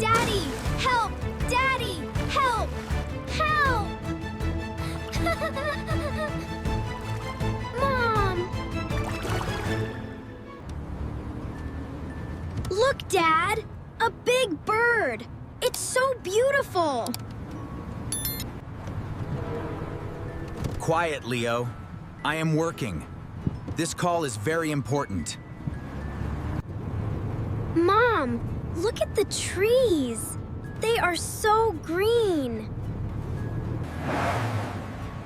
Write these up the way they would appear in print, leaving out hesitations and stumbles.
Daddy, help! Daddy, help! Help! Mom! Look, Dad! A big bird! It's so beautiful! Quiet, Leo. I am working. This call is very important. Mom, look at the trees. They are so green.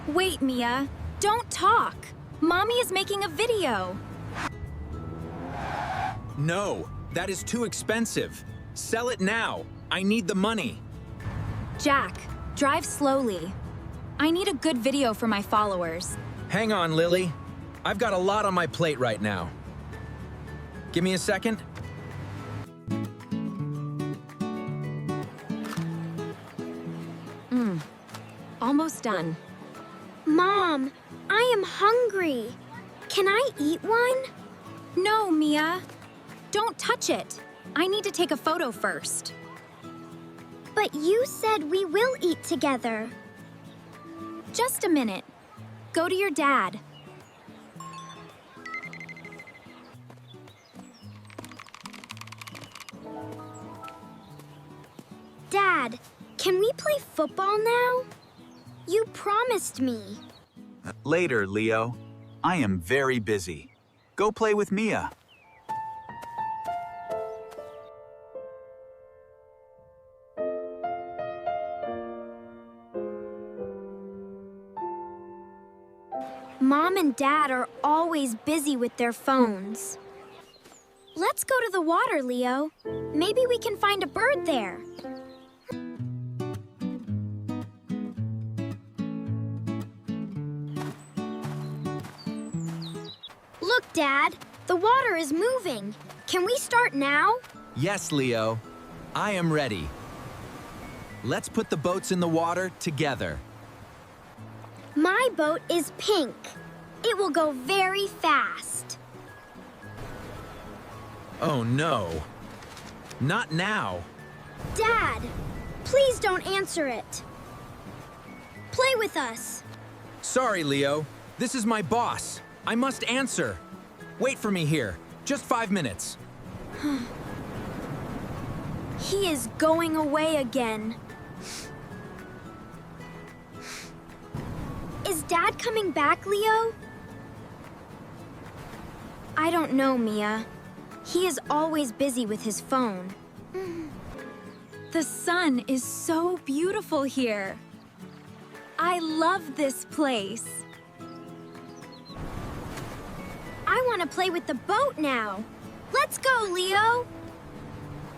Wait, Mia. Don't talk. Mommy is making a video. No, that is too expensive. Sell it now. I need the money. Jack, drive slowly. I need a good video for my followers. Hang on, Lily. I've got a lot on my plate right now. Give me a second. Almost done. Mom, I am hungry. Can I eat one? No, Mia. Don't touch it. I need to take a photo first. But you said we will eat together. Just a minute. Go to your dad. Dad, can we play football now? You promised me. Later, Leo. I am very busy. Go play with Mia. Mom and Dad are always busy with their phones. Let's go to the water, Leo. Maybe we can find a bird there. Look, Dad, the water is moving. Can we start now? Yes, Leo. I am ready. Let's put the boats in the water together. My boat is pink. It will go very fast. Oh, no. Not now. Dad, please don't answer it. Play with us. Sorry, Leo. This is my boss. I must answer. Wait for me here. Just 5 minutes. He is going away again. Is Dad coming back, Leo? I don't know, Mia. He is always busy with his phone. The sun is so beautiful here. I love this place. I want to play with the boat now. Let's go, Leo.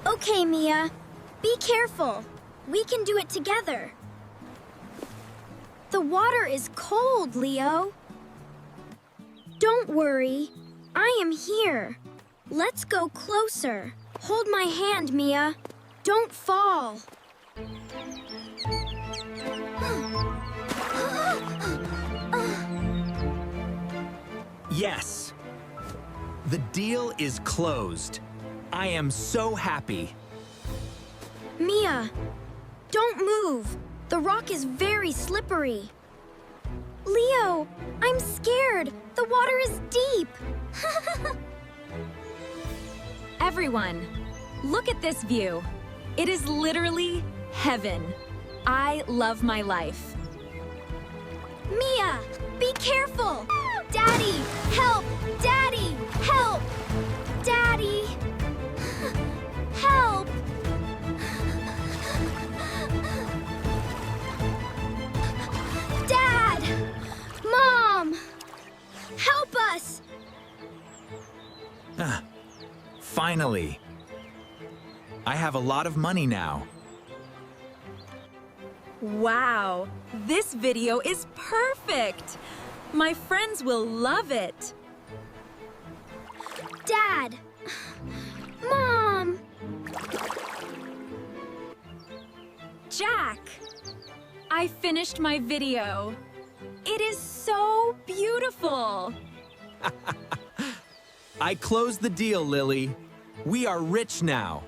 Okay, Mia. Be careful. We can do it together. The water is cold, Leo. Don't worry. I am here. Let's go closer. Hold my hand, Mia. Don't fall. Yes. The deal is closed. I am so happy. Mia, don't move. The rock is very slippery. Leo, I'm scared. The water is deep. Everyone, look at this view. It is literally heaven. I love my life. Mia, be careful. Daddy, help! Daddy, help! Daddy, help! Dad! Mom! Help us! Finally. I have a lot of money now. Wow, this video is perfect. My friends will love it. Dad! Mom! Jack, I finished my video. It is so beautiful. I closed the deal, Lily. We are rich now.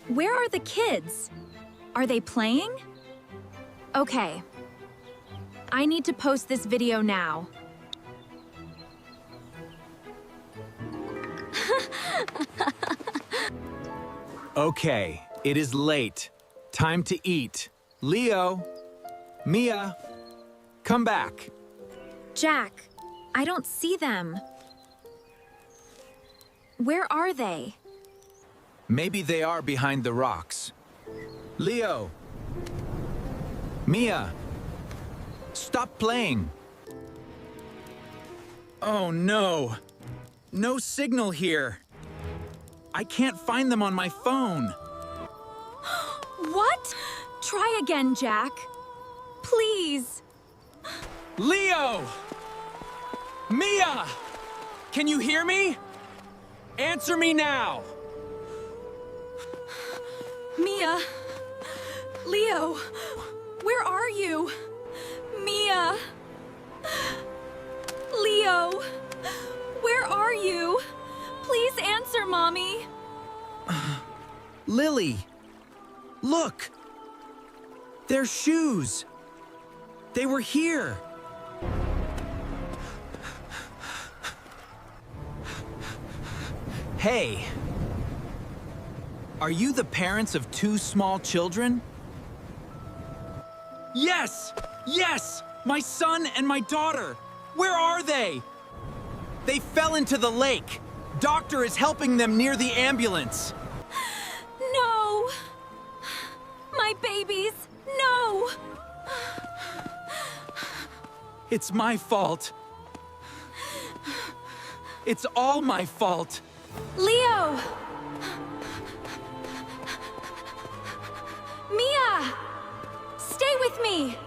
Where are the kids? Are they playing? Okay. I need to post this video now. Okay, it is late. Time to eat. Leo, Mia, come back. Jack, I don't see them. Where are they? Maybe they are behind the rocks. Leo, Mia, stop playing. Oh no, no signal here. I can't find them on my phone. What? Try again, Jack. Please. Leo! Mia! Can you hear me? Answer me now! Mia. Leo. Where are you? Mia. Leo. Where are you? Please answer, Mommy. Lily! Look! Their shoes! They were here! Hey! Are you the parents of 2 small children? Yes! Yes! My son and my daughter! Where are they? They fell into the lake! Doctor is helping them near the ambulance! No! My babies! No! It's my fault. It's all my fault. Leo! Mia! Stay with me!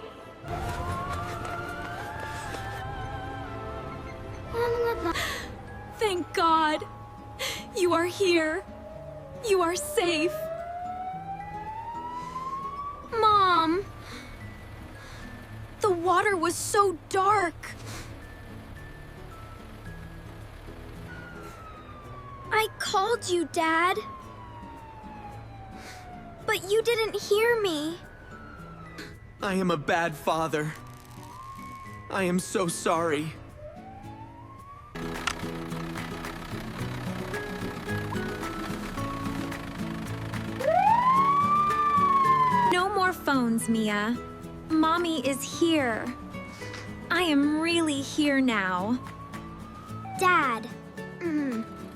Thank God! You are here. You are safe. Mom! The water was so dark. I called you, Dad. But you didn't hear me. I am a bad father. I am so sorry. No more phones, Mia. Mommy is here. I am really here now. Dad,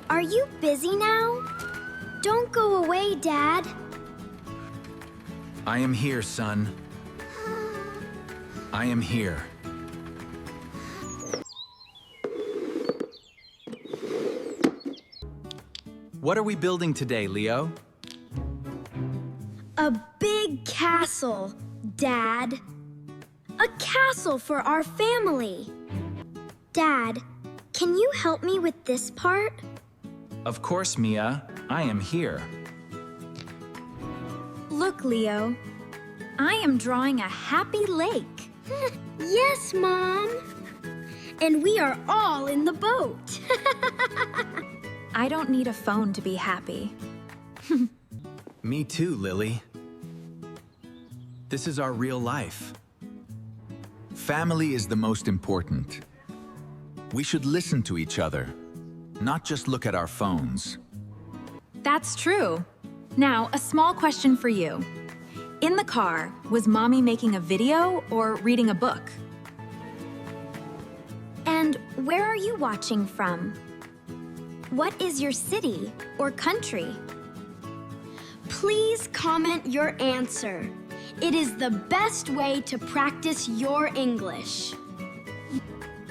are you busy now? Don't go away, Dad. I am here, son. I am here. What are we building today, Leo? A big castle, Dad. A castle for our family. Dad, can you help me with this part? Of course, Mia. I am here. Look, Leo. I am drawing a happy lake. Yes, Mom. And we are all in the boat. I don't need a phone to be happy. Me too, Lily. This is our real life. Family is the most important. We should listen to each other, not just look at our phones. That's true. Now, a small question for you. In the car, was Mommy making a video or reading a book? And where are you watching from? What is your city or country? Please comment your answer. It is the best way to practice your English.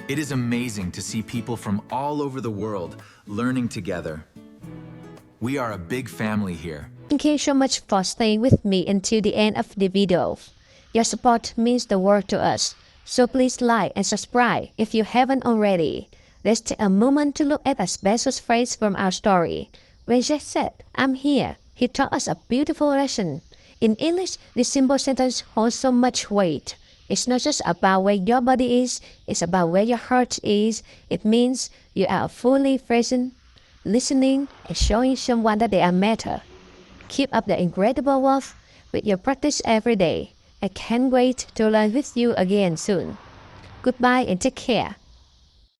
It is amazing to see people from all over the world learning together. We are a big family here. Thank you so much for staying with me until the end of the video. Your support means the world to us, so please like and subscribe if you haven't already. Let's take a moment to look at a special phrase from our story. When Jack said, "I'm here," he taught us a beautiful lesson. In English, this simple sentence holds so much weight. It's not just about where your body is, it's about where your heart is. It means you are fully present, listening, and showing someone that they are matter. Keep up the incredible work with your practice every day. I can't wait to learn with you again soon. Goodbye and take care.